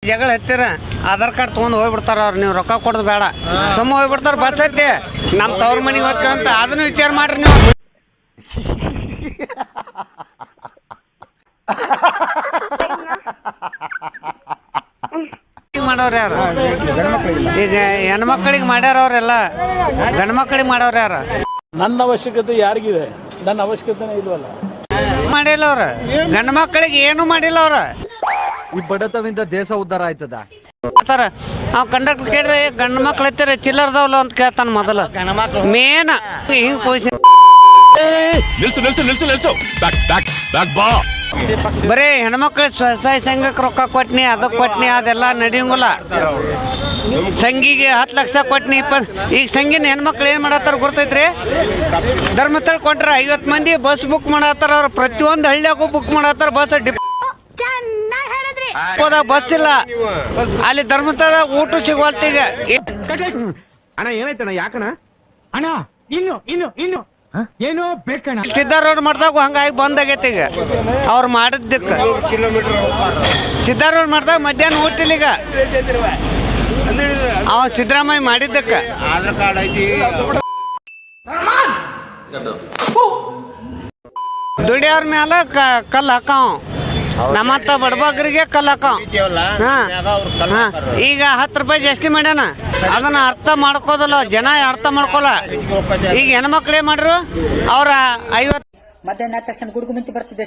ಜಗಳ ಹತ್ತಿರ ಆಧಾರ್ ಕಾರ್ಡ್ ತೊಗೊಂಡು ಹೋಗ್ಬಿಡ್ತಾರ ಅವ್ರು. ನೀವು ರೊಕ್ಕ ಕೊಡೋದು ಬೇಡ, ಸುಮ್ಮ ಹೋಗ್ಬಿಡ್ತಾರ. ಬಸ್ ಐತಿ ನಮ್ಮ ತವ್ರ ಮನೆಗೆ ಹೋಗ್ತಂತ ಅದನ್ನು ವಿಚಾರ ಮಾಡ್ರಿ ನೀವು. ಮಾಡೋರು ಯಾರು? ಈಗ ಹೆಣ್ಮಕ್ಳಿಗೆ ಮಾಡ್ಯಾರ ಅವ್ರೆಲ್ಲ, ಗಂಡು ಮಕ್ಕಳಿಗೆ ಮಾಡೋರು ಯಾರು? ನನ್ನ ಅವಶ್ಯಕತೆ ಯಾರಿಗಿದೆ? ನನ್ನ ಅವಶ್ಯಕತೆನೇ ಇಲ್ವಲ್ಲ. ಮಾಡಿಲ್ಲ ಅವ್ರ, ಗಂಡು ಮಕ್ಕಳಿಗೆ ಏನು ಮಾಡಿಲ್ಲ ಅವ್ರ. ಈ ಬಡತವಿಂದ ದೇಶ ಉದ್ಧಾರ ಆಯ್ತದ. ಅವ್ ಕಂಡಕ್ಟರ್ ಕೇಳ್ರಿ, ಗಂಡು ಮಕ್ಳು ಐತಿರಿ ಚಿಲ್ಲರ್ದವ್ಲು ಅಂತ ಕೇಳ್ತಾನ ಮೊದಲು. ಮೇನ್ ಹಿಂಗ್ ಪೊಸಿಷನ್ ಬರೀ ಹೆಣ್ಮಕ್ಳು ಸ್ವಸಹಾಯ ಸಂಘಕ್ಕೆ ರೊಕ್ಕ ಕೊಟ್ನಿ, ಅದಕ್ಕೆ ಕೊಟ್ನಿ, ಅದೆಲ್ಲ ನಡೆಯಂಗಿಲ್ಲ. ಸಂಘಿಗೆ 10 ಲಕ್ಷ ಕೊಟ್ನಿ, 20. ಈಗ ಸಂಘಿನ ಹೆಣ್ಮಕ್ಳು ಏನು ಮಾಡತ್ತಾರ ಗೊತ್ತೈತ್ರಿ? ಧರ್ಮಸ್ಥಳ ಕೊಟ್ರ 50 ಮಂದಿ ಬಸ್ ಬುಕ್ ಮಾಡತ್ತಾರ. ಅವ್ರು ಪ್ರತಿಯೊಂದು ಹಳ್ಳಿಯಾಗೂ ಬುಕ್ ಮಾಡತ್ತಾರ ಬಸ್. ಡಿಪೋದಾಗ ಬಸ್ ಇಲ್ಲ, ಅಲ್ಲಿ ಧರ್ಮಸ್ಥಳ ಊಟ ಸಿಗುವಲ್ತೀಗ. ಅಣ್ಣ ಏನಾಯ್ತಣ್ಣ? ಯಾಕಣ್ಣ ಅಣ್ಣ? ಇನ್ನು ಏನೋ ಬೇಕಣ್ಣ. ಸಿದ್ದಾರೋಡ್ ಮಾಡಿದಾಗ ಹಂಗಾಗಿ ಬಂದ್ ಆಗೈತಿ ಈಗ ಅವ್ರು ಮಾಡಿದ್ದಕ್ಕೆ. ಸಿದ್ದಾರೋಡ್ ಮಾಡಿದಾಗ ಮಧ್ಯಾಹ್ನ ಊಟಿಲ್ಲ ಈಗ ಅವ ಸಿದ್ದರಾಮಯ್ಯ ಮಾಡಿದ್ದಕ್ಕೆ. ಆಧಾರ್ ಕಾರ್ಡ್ ಐತಿ, ದುಡಿಯೋರ್ ಮ್ಯಾಲ ಕಲ್ಲು ಹಾಕಾವ, ನಮ್ಮತ್ತ ಬಡಬಗ್ರಿಗೆ ಕಲ್ಲು ಹಾಕಾವ. ಈಗ 10 ರೂಪಾಯಿ ಜಾಸ್ತಿ ಮಾಡ್ಯಾನ, ಅದನ್ನ ಅರ್ಥ ಮಾಡ್ಕೋದಲ್ಲ ಜನ, ಅರ್ಥ ಮಾಡ್ಕೊಲ್ಲ. ಈಗ ಹೆಣ್ಮಕ್ಳು ಏನ್ ಮಾಡ್ರು? ಅವ್ರ 50 ಮಧ್ಯಾಹ್ನ ತಕ್ಷಣ ಗುಡುಗು ಮುಂಚೆ ಬರ್ತಿದ್ದೆ.